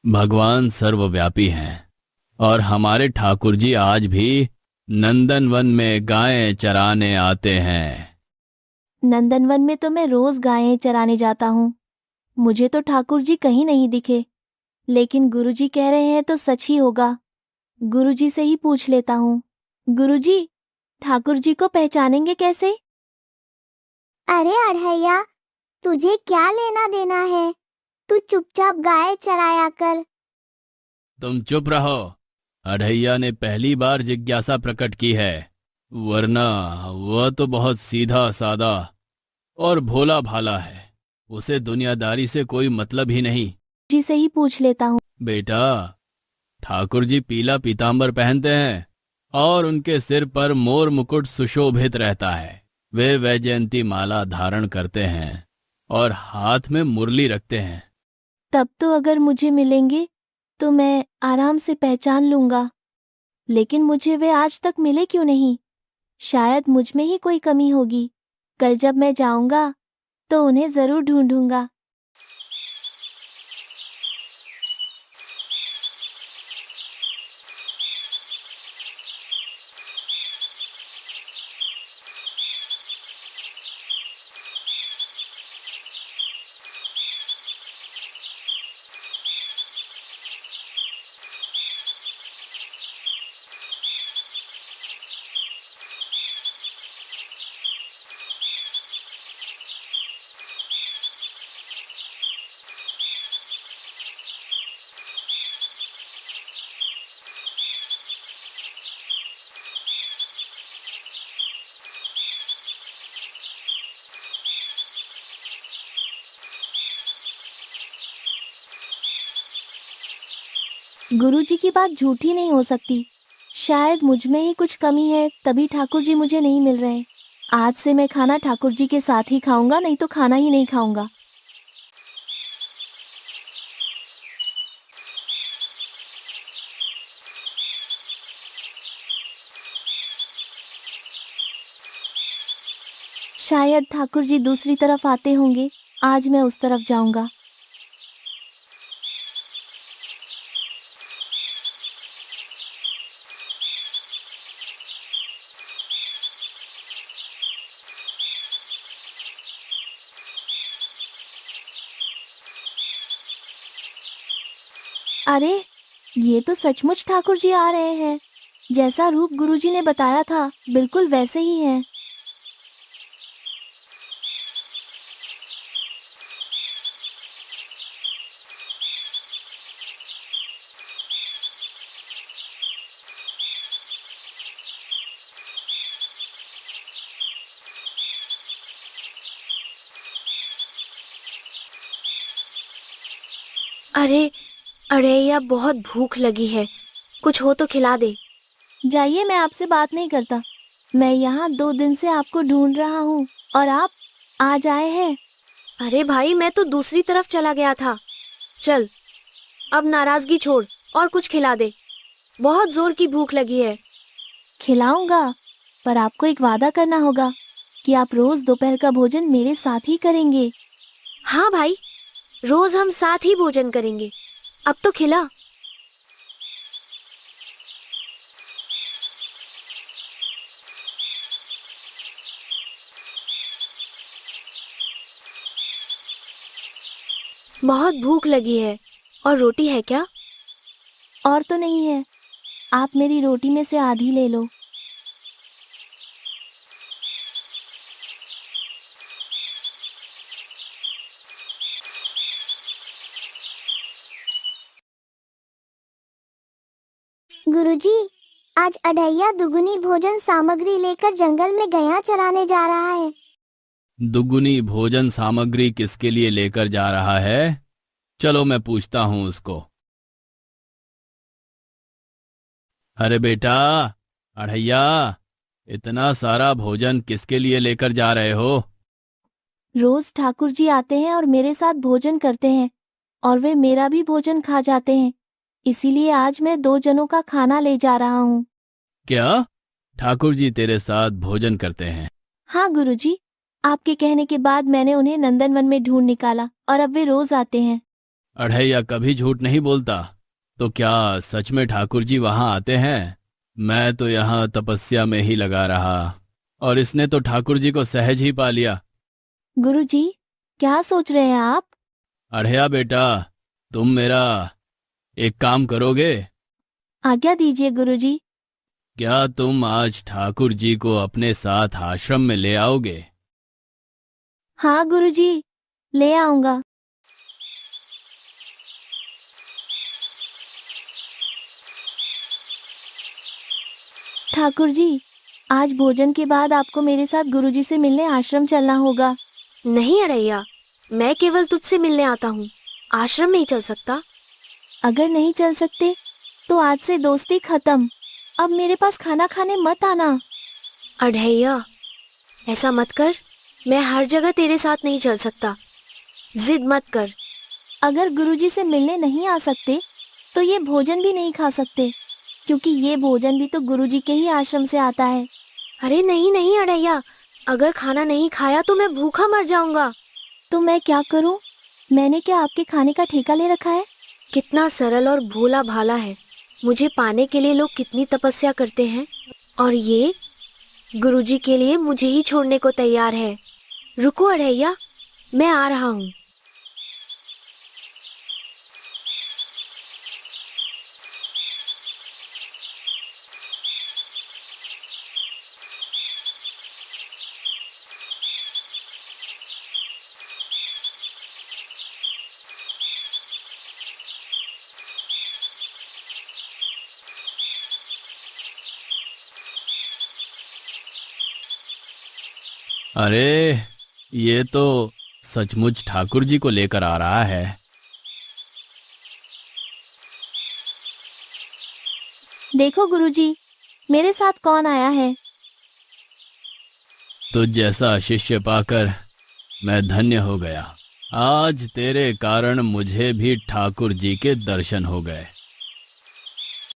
भगवान सर्वव्यापी हैं और हमारे ठाकुर जी आज भी नंदनवन में गायें चराने आते हैं। नंदनवन में तो मैं रोज गायें चराने जाता हूँ। मुझे तो ठाकुर जी कहीं नहीं दिखे, लेकिन गुरुजी कह रहे हैं तो सच ही होगा। गुरुजी से ही पूछ लेता हूँ। गुरुजी, ठाकुर जी को पहचानेंगे कैसे? अरे अढ़ैया, तुझे क्या लेना देना है? तू चुपचाप गाय चराया कर। तुम चुप रहो। अढ़ैया ने पहली बार जिज्ञासा प्रकट की है, वरना वह तो बहुत सीधा सादा और भोला भाला है। उसे दुनियादारी से कोई मतलब ही नहीं। जी से ही पूछ लेता हूँ। बेटा, ठाकुर जी पीला पीतांबर पहनते हैं और उनके सिर पर मोर मुकुट सुशोभित रहता है। वे वैजयंती माला धारण करते हैं और हाथ में मुरली रखते हैं। तब तो अगर मुझे मिलेंगे तो मैं आराम से पहचान लूंगा, लेकिन मुझे वे आज तक मिले क्यों नहीं? शायद मुझ में ही कोई कमी होगी। कल जब मैं जाऊंगा तो उन्हें जरूर ढूंढूंगा। गुरुजी की बात झूठी नहीं हो सकती। शायद मुझ में ही कुछ कमी है, तभी ठाकुर जी मुझे नहीं मिल रहे। आज से मैं खाना ठाकुर जी के साथ ही खाऊंगा, नहीं तो खाना ही नहीं खाऊंगा। शायद ठाकुर जी दूसरी तरफ आते होंगे। आज मैं उस तरफ जाऊंगा। अरे, ये तो सचमुच ठाकुर जी आ रहे हैं। जैसा रूप गुरुजी ने बताया था, बिल्कुल वैसे ही हैं। अरे अढ़ैया, बहुत भूख लगी है, कुछ हो तो खिला दे। जाइए, मैं आपसे बात नहीं करता। मैं यहाँ 2 दिन से आपको ढूंढ रहा हूँ और आप आज आए हैं। अरे भाई, मैं तो दूसरी तरफ चला गया था। चल, अब नाराजगी छोड़ और कुछ खिला दे। बहुत जोर की भूख लगी है। खिलाऊंगा, पर आपको एक वादा करना होगा कि आप रोज दोपहर का भोजन मेरे साथ ही करेंगे। हाँ भाई, रोज हम साथ ही भोजन करेंगे। अब तो खिला। बहुत भूख लगी है। और रोटी है क्या? और तो नहीं है, आप मेरी रोटी में से आधी ले लो। गुरुजी, आज अढ़ैया दुगुनी भोजन सामग्री लेकर जंगल में गया चराने जा रहा है। दुगुनी भोजन सामग्री किसके लिए लेकर जा रहा है? चलो मैं पूछता हूं उसको। अरे बेटा, अढ़ैया, इतना सारा भोजन किसके लिए लेकर जा रहे हो? रोज ठाकुर जी आते हैं और मेरे साथ भोजन करते हैं, और वे मेरा भी भोजन खा जाते हैं। इसीलिए आज मैं 2 जनों का खाना ले जा रहा हूँ। क्या ठाकुर जी तेरे साथ भोजन करते हैं? हाँ गुरुजी, आपके कहने के बाद मैंने उन्हें नंदनवन में ढूंढ निकाला और अब वे रोज आते हैं। अढ़ैया कभी झूठ नहीं बोलता। तो क्या सच में ठाकुर जी वहां आते हैं? मैं तो यहाँ तपस्या में ही लगा रहा, और इसने तो ठाकुर जी को सहज ही पा लिया। गुरुजी, क्या सोच रहे हैं आप? अढ़ैया बेटा, तुम मेरा एक काम करोगे? आज्ञा दीजिए गुरुजी। क्या तुम आज ठाकुर जी को अपने साथ आश्रम में ले आओगे? हाँ गुरुजी, ले आऊंगा। ठाकुर जी, आज भोजन के बाद आपको मेरे साथ गुरुजी से मिलने आश्रम चलना होगा। नहीं अढ़ैया, मैं केवल तुझसे मिलने आता हूँ, आश्रम नहीं चल सकता। अगर नहीं चल सकते तो आज से दोस्ती खत्म। अब मेरे पास खाना खाने मत आना। अढ़ैया, ऐसा मत कर, मैं हर जगह तेरे साथ नहीं चल सकता, जिद मत कर। अगर गुरुजी से मिलने नहीं आ सकते तो ये भोजन भी नहीं खा सकते, क्योंकि ये भोजन भी तो गुरुजी के ही आश्रम से आता है। अरे नहीं नहीं अढ़ैया, अगर खाना नहीं खाया तो मैं भूखा मर जाऊंगा। तो मैं क्या करूं? मैंने क्या आपके खाने का ठेका ले रखा है? कितना सरल और भोला भाला है। मुझे पाने के लिए लोग कितनी तपस्या करते हैं, और ये गुरुजी के लिए मुझे ही छोड़ने को तैयार है। रुको अढ़ैया, मैं आ रहा हूँ। अरे, ये तो सचमुच ठाकुर जी को लेकर आ रहा है। देखो गुरुजी, मेरे साथ कौन आया है। तुझ जैसा शिष्य पाकर मैं धन्य हो गया। आज तेरे कारण मुझे भी ठाकुर जी के दर्शन हो गए।